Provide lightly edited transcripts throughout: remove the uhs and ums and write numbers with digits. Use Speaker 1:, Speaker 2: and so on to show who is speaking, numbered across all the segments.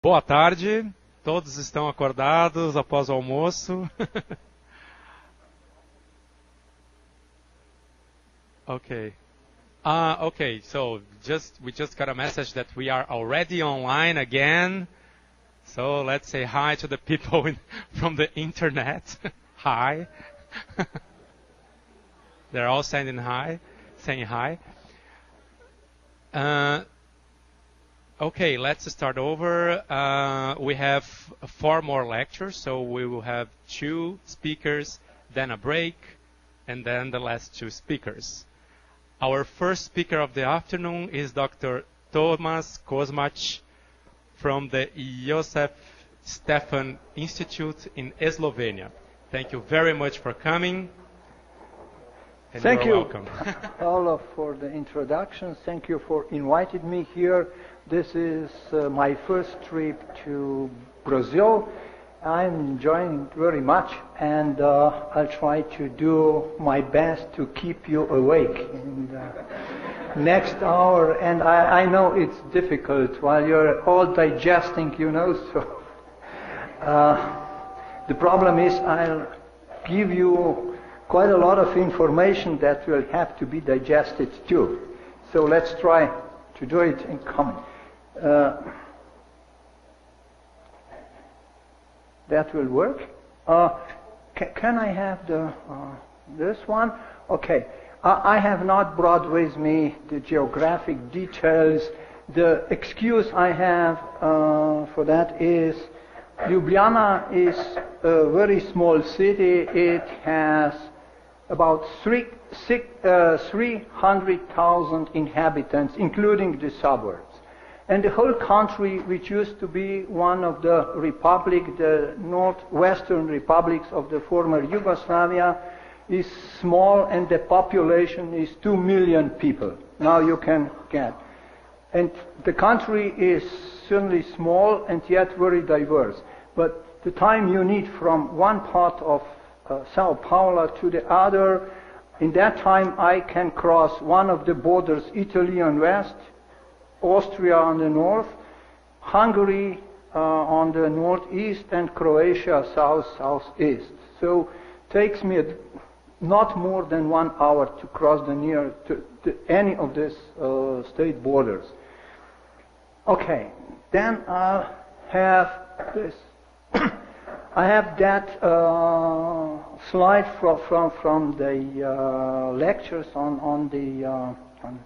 Speaker 1: Boa tarde, todos estão acordados após o almoço. Okay. Okay, so we just got a message that we are already online again. So let's say hi to the people from the internet. Hi. They're all saying hi. Okay, let's start over. We have 4 more lectures, so we will have 2 speakers, then a break, and then the last 2 speakers. Our first speaker of the afternoon is Dr. Tomaz Kosmac from the Josef Stefan Institute in Slovenia. Thank you very much for coming. And
Speaker 2: Thank you,
Speaker 1: welcome.
Speaker 2: Olaf, for the introduction. Thank you for inviting me here. This is my first trip to Brazil. I'm enjoying it very much, and I'll try to do my best to keep you awake in the next hour. And I know it's difficult while you're all digesting, you know, so the problem is I'll give you quite a lot of information that will have to be digested too. So let's try to do it in common. That will work. Can I have the this one? Okay. I have not brought with me the geographic details. The excuse I have for that is Ljubljana is a very small city. It has about 300,000 inhabitants, including the suburbs. And the whole country, which used to be one of the northwestern republics of the former Yugoslavia, is small, and the population is 2 million people. Now you can get. And the country is certainly small and yet very diverse. But the time you need from one part of Sao Paulo to the other, in that time I can cross one of the borders, Italy on west, Austria on the north, Hungary on the northeast, and Croatia southeast. So it takes me not more than 1 hour to cross any of these state borders. Okay, then I'll have this. I have that slide from the lectures on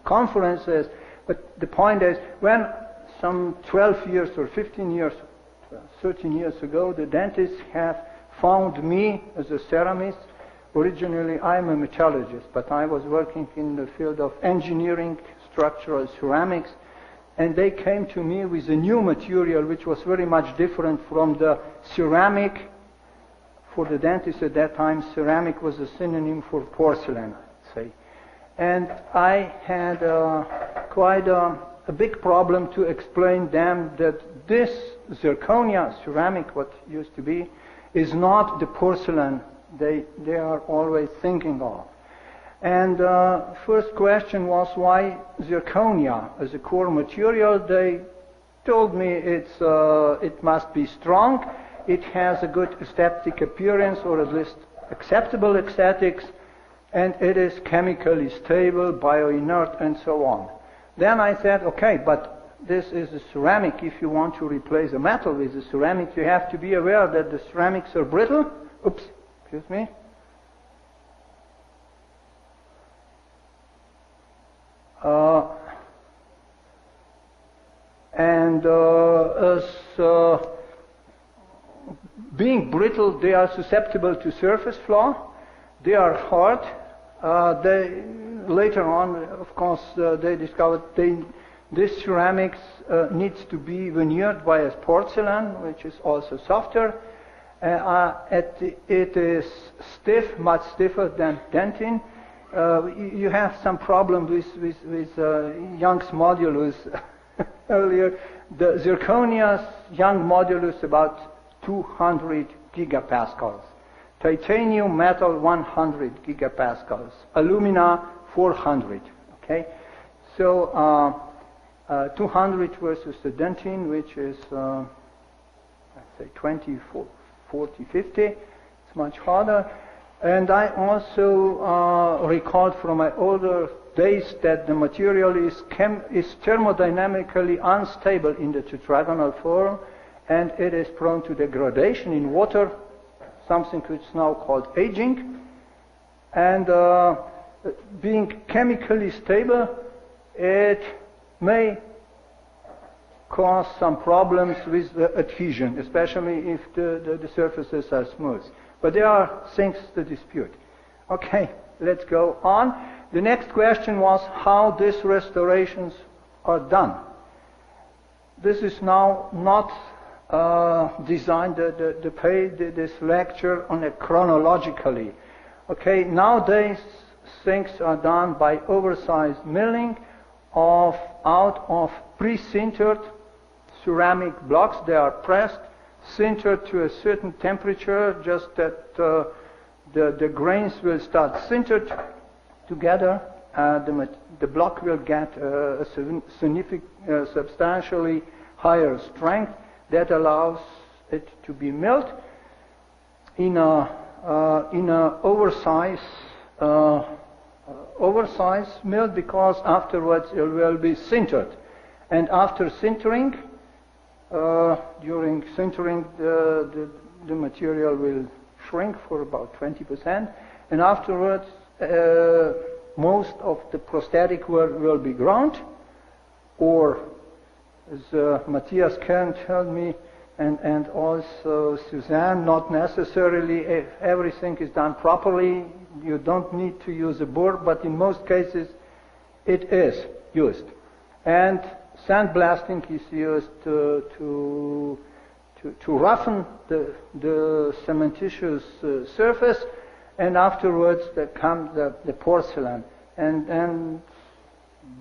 Speaker 2: conferences. But the point is, when some 12 years or 15 years, 13 years ago, the dentists have found me as a ceramist. Originally, I'm a metallurgist, but I was working in the field of engineering, structural ceramics, and they came to me with a new material which was very much different from the ceramic. For the dentist at that time, ceramic was a synonym for porcelain, I'd say. And I had quite a big problem to explain them that this zirconia ceramic, what used to be, is not the porcelain they are always thinking of. And first question was why zirconia as a core material. They told me it must be strong, it has a good aesthetic appearance, or at least acceptable aesthetics, and it is chemically stable, bioinert, and so on. Then I said, okay, but this is a ceramic. If you want to replace a metal with a ceramic, you have to be aware that the ceramics are brittle. Oops, excuse me. Being brittle, they are susceptible to surface flaw. They are hard. Later on, of course, they discovered this ceramics needs to be veneered by a porcelain, which is also softer. It is stiff, much stiffer than dentin. You have some problem with Young's modulus earlier. The zirconia's Young modulus about 200 gigapascals. Titanium metal 100 gigapascals. Alumina 400. Okay, so 200 versus the dentin, which is let's say 20, 40, 50. It's much harder. And I also recalled from my older days that the material is thermodynamically unstable in the tetragonal form, and it is prone to degradation in water, something which is now called aging. And being chemically stable, it may cause some problems with the adhesion, especially if the surfaces are smooth. But there are things to dispute. Okay, let's go on. The next question was how these restorations are done. This is now not designed to pay this lecture on it chronologically. Okay, nowadays things are done by oversized milling out of pre-sintered ceramic blocks. They are pressed, sintered to a certain temperature, just that the grains will start sintered together. The block will get a substantially higher strength that allows it to be milled in a oversized mill, because afterwards it will be sintered. And after sintering, during sintering, the material will shrink for about 20%, and afterwards most of the prosthetic work will be ground, or as Matthias Kern told me, and also Suzanne, not necessarily if everything is done properly, you don't need to use a burr, but in most cases it is used. And sandblasting is used to roughen the cementitious surface, and afterwards there comes the porcelain. And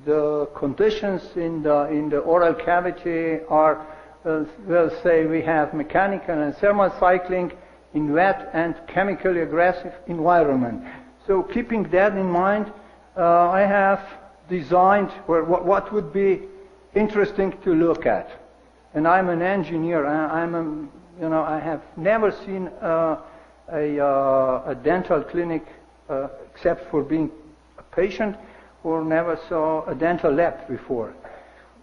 Speaker 2: the conditions in the oral cavity are, we'll say, we have mechanical and thermal cycling in wet and chemically aggressive environment. So keeping that in mind, I have designed what would be interesting to look at. And I'm an engineer. I have never seen a dental clinic except for being a patient, or never saw a dental lab before.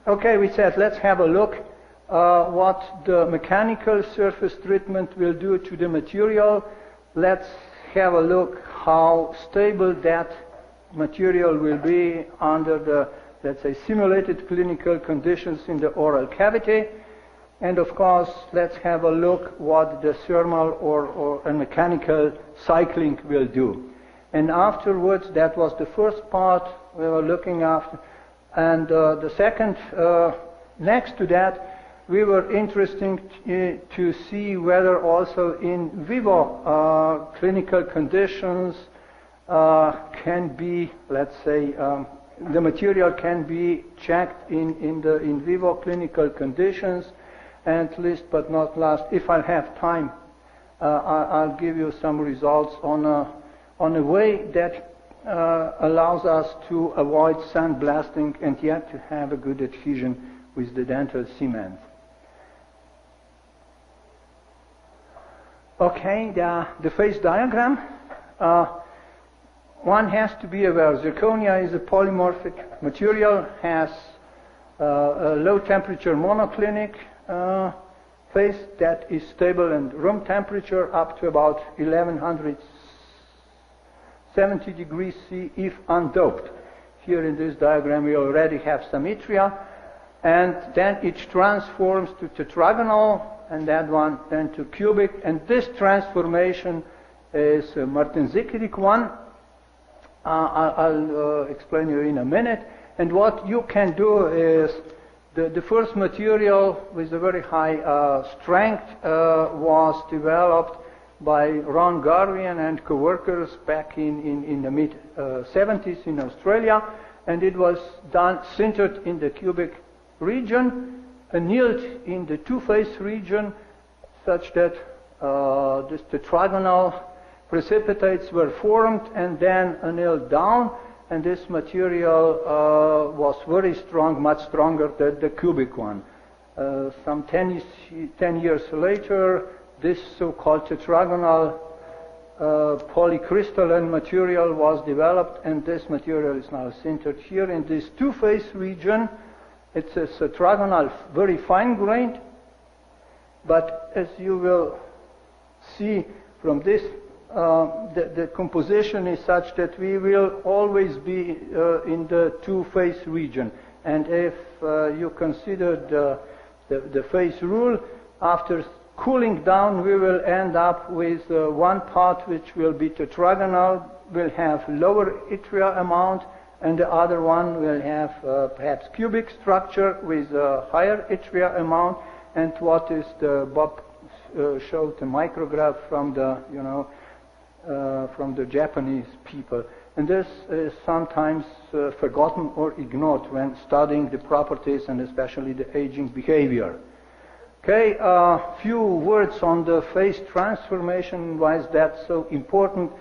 Speaker 2: Okay, we said let's have a look what the mechanical surface treatment will do to the material. Let's have a look how stable that material will be under the, let's say, simulated clinical conditions in the oral cavity. And of course, let's have a look what the thermal or a mechanical cycling will do. And afterwards, that was the first part we were looking after. And the second, next to that, we were interested to see whether also in vivo clinical conditions can be, let's say, the material can be checked in the in vivo clinical conditions. And last but not last, if I have time, I'll give you some results on a way that allows us to avoid sandblasting and yet to have a good adhesion with the dental cement. Okay, the phase diagram. One has to be aware zirconia is a polymorphic material, has a low temperature monoclinic phase that is stable in room temperature up to about 1170 degrees C if undoped. Here in this diagram we already have symmetria, and then it transforms to tetragonal, and that one then to cubic, and this transformation is a martensitic one. I'll explain you in a minute. And what you can do is the first material with a very high strength was developed by Ron Garvian and co-workers back in the mid-70s in Australia, and it was done sintered in the cubic region, annealed in the two-phase region, such that this tetragonal precipitates were formed and then annealed down, and this material was very strong, much stronger than the cubic one. some 10 years later, this so-called tetragonal polycrystalline material was developed, and this material is now sintered here in this two-phase region. It's a tetragonal, very fine-grained, but as you will see from this, the composition is such that we will always be in the two-phase region. And if you consider the phase rule, after cooling down, we will end up with one part which will be tetragonal, will have lower yttria amount, and the other one will have perhaps cubic structure with a higher yttria amount. And what is the Bob showed the micrograph from the from the Japanese people, and this is sometimes forgotten or ignored when studying the properties and especially the aging behavior. Okay, a few words on the phase transformation. Why is that so important?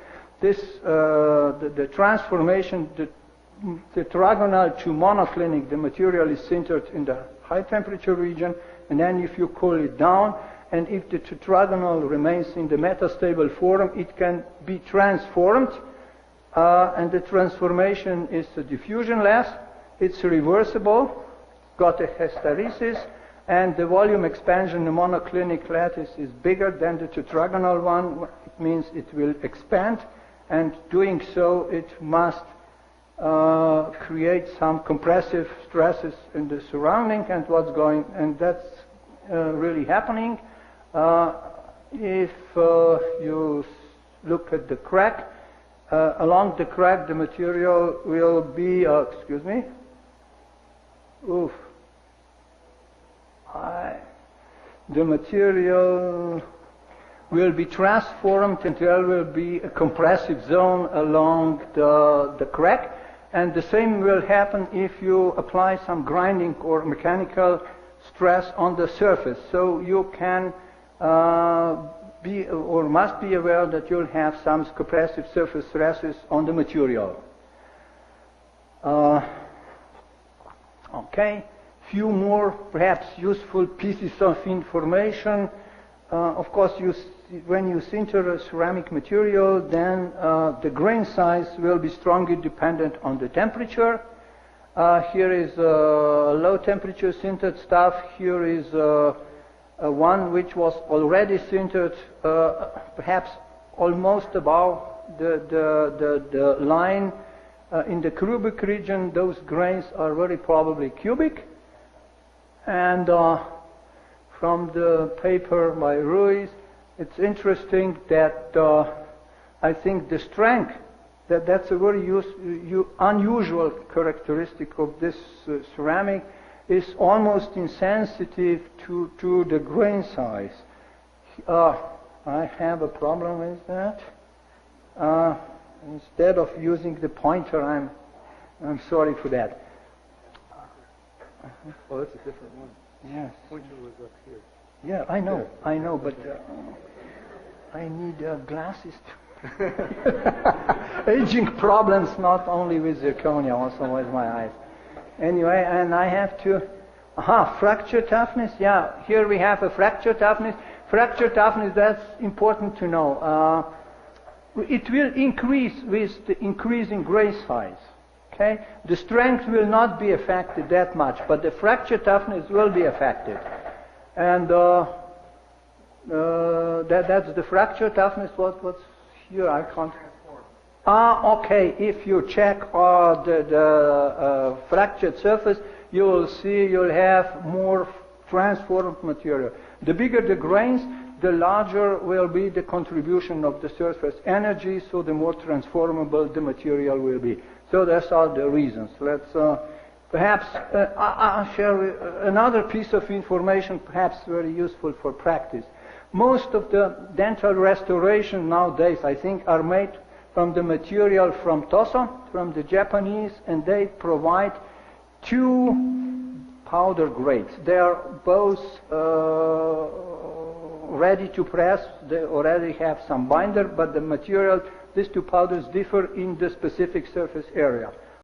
Speaker 2: This the transformation, the tetragonal to monoclinic, the material is sintered in the high temperature region, and then if you cool it down, and if the tetragonal remains in the metastable form, it can be transformed, and the transformation is diffusionless, it's reversible, got a hysteresis, and the volume expansion, the monoclinic lattice is bigger than the tetragonal one. It means it will expand, and doing so it must create some compressive stresses in the surrounding, and that's really happening. If you look at the crack, along the crack the material will be, the material will be transformed and there will be a compressive zone along the crack, and the same will happen if you apply some grinding or mechanical stress on the surface. So you can be or must be aware that you'll have some compressive surface stresses on the material. Okay, few more perhaps useful pieces of information. Of course, when you sinter a ceramic material, then the grain size will be strongly dependent on the temperature. Here is low temperature sintered stuff. Here is one which was already sintered, perhaps almost above the line in the cubic region. Those grains are very probably cubic. And from the paper by Ruiz, it's interesting that I think the strength, that's a very unusual characteristic of this ceramic, is almost insensitive to the grain size. I have a problem with that. Instead of using the pointer, I'm sorry for that.
Speaker 3: Oh, that's a different one.
Speaker 2: Yes.
Speaker 3: Pointer was up here.
Speaker 2: Yeah, I know, but I need glasses. Aging problems, not only with zirconia, also with my eyes. Anyway, and I have to... fracture toughness. Yeah, here we have a fracture toughness. Fracture toughness, that's important to know. It will increase with the increasing grain size. Okay? The strength will not be affected that much, but the fracture toughness will be affected. And that's the fracture toughness. What's here? I can't... okay. If you check the fractured surface, you will see you'll have more transformed material. The bigger the grains, the larger will be the contribution of the surface energy, so the more transformable the material will be. So that's all the reasons. Let's perhaps I'll share another piece of information, perhaps very useful for practice. Most of the dental restoration nowadays, I think, are made from the material from Toso, from the Japanese, and they provide two powder grades. They are both ready to press. They already have some binder, but the material, these two powders differ in the specific surface area.